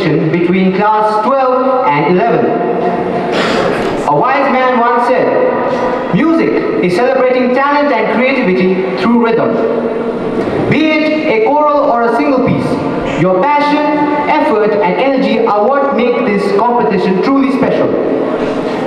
competition between class 12 and 11. A wise man once said, "Music is celebrating talent and creativity through rhythm." Be it a choral or a single piece, your passion, effort and energy are what make this competition truly special.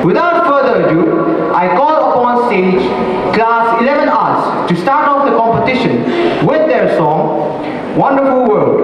Without further ado, I call upon stage class 11 Arts to start off the competition with their song, Wonderful World.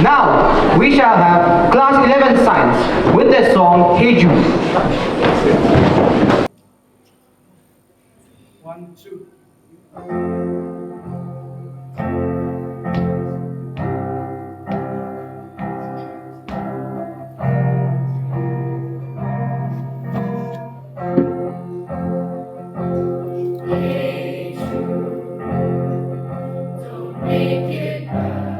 Now, we shall have class 11 Science with their song, Hey Jude. 1, 2. Hey Jude, don't make it bad.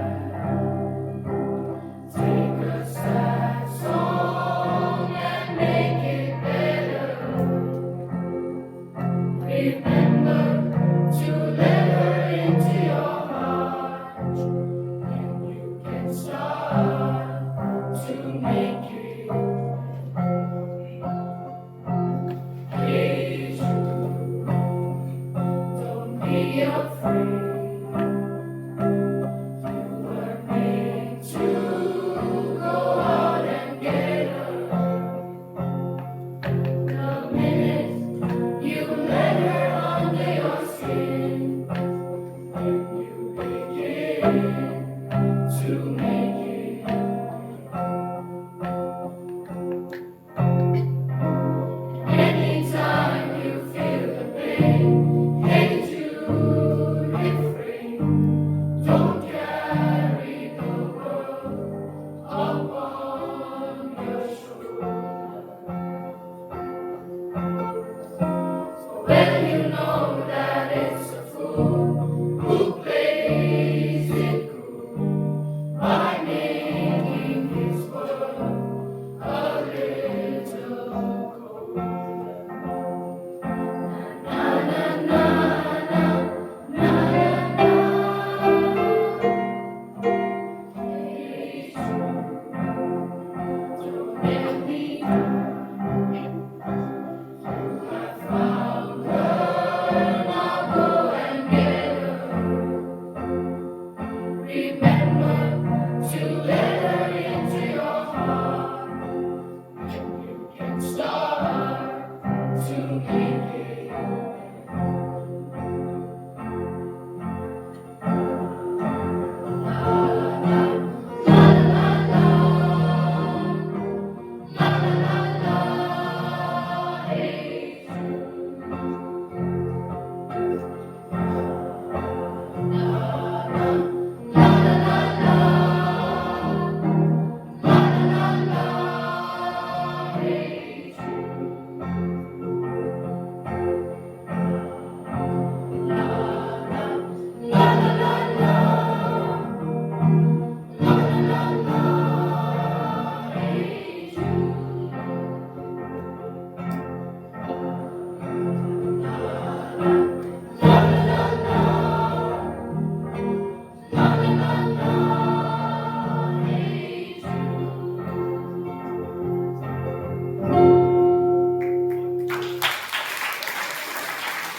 Take a sad song and make it better. Remember to let her into your heart, and you can start to make it. Hey Jude, don't be afraid. You were made to go out and get her. The minute you let her under your skin, then you begin to make it.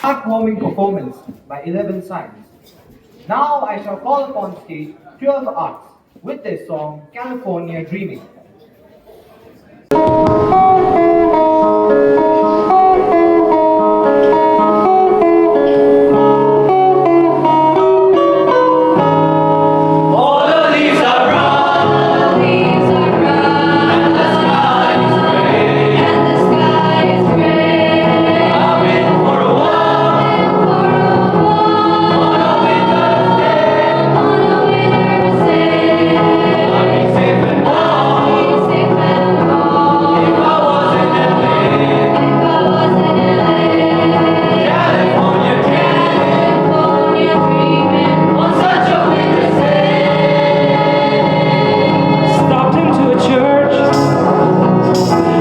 heartwarming performance by 11 Signs. Now I shall call upon stage 12 Arts with their song California Dreaming. All the leaves are brown, Leaves are brown, and the sky is gray. and the sky is gray. I've been for a walk For a walk on a winter's day. on a winter's day. I'd be safe and warm Be safe and warm if I was in LA. if I was in LA. California dreaming California dreaming on such a winter's day. Stopped into a church,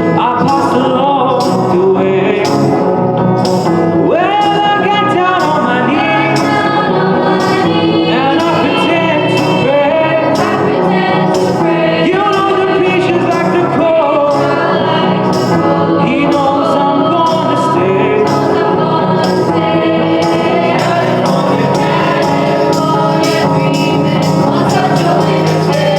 I passed along the way. Well, I got down on my knees down on my knees. and I pretend to pray. I pretend to pray. You know the preacher's like the cold. I like the cold. He knows I'm gonna stay. I'm gonna stay. California California dreaming on such a winter's day.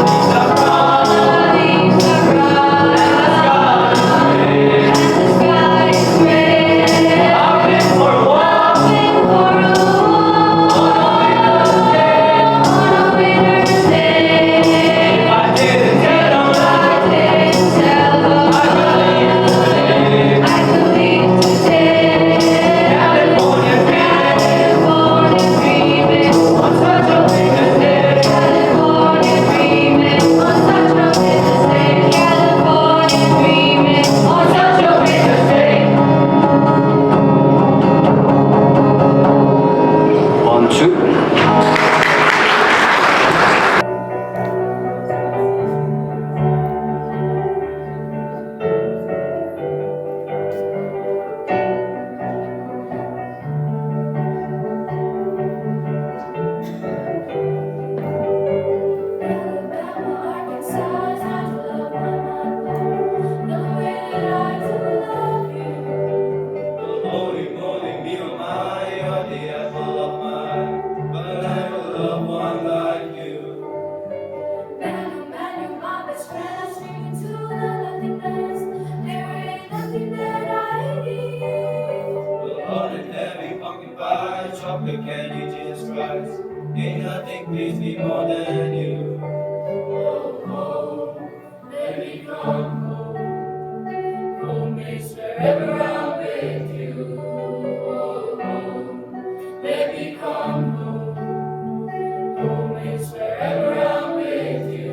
Leaves are brown Leaves are brown and and the sky is gray. I've been for a walk For a walk on a winter's day. if I didn't tell him I didn't tell her I could leave today. California California dreaming on such a winter's day. California dreaming on such a winter's day. California dreaming on such a winter's day. 1, 2. Alabama, Arkansas is how to love my mother. The way that I do love you. Holy moly, me oh my, you're the apple of my eye, but I never loved one like you. Man, you're my best friend. I stream into the nothingness. There ain't nothing that I need. Well, hard and heavy pumpkin pie, chocolate candy, Jesus Christ, ain't nothing please me more than you. Oh, oh, let me come home. Home is wherever I'm with you. Oh, oh, let me come home. Home is wherever I'm with you.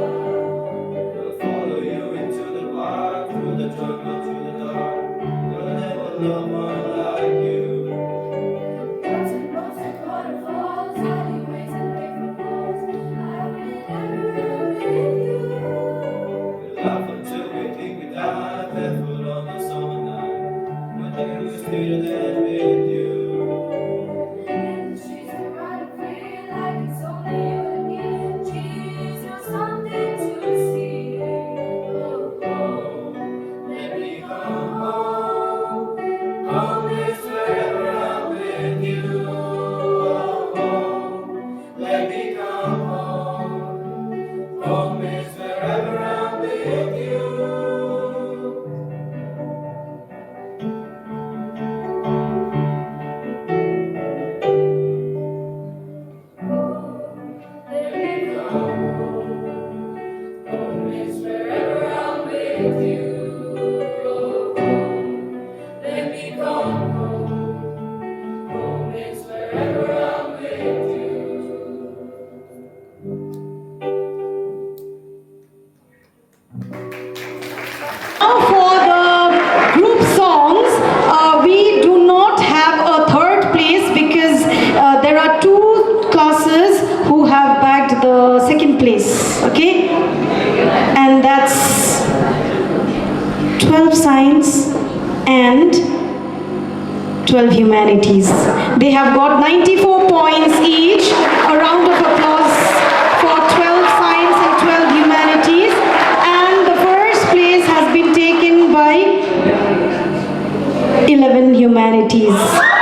We'll follow you into the park, through the jungle to the dark. We'll never love one like you. Birds and boats and waterfalls, alleyways and paper balls. I've been everywhere with you. We'll laugh until we think we die, barefoot on the summer night. Nothing is sweeter than with you. In the streets we're riding free like it's only you and me. Geez, you're something to see. Oh, oh, let me come home. Home is wherever I'm with you. Oh, oh, let me come home. Home is wherever I'm with you. science and 12 humanities. They have got 94 points each. A round of applause for 12 science and 12 humanities. And the first place has been taken by 11 humanities.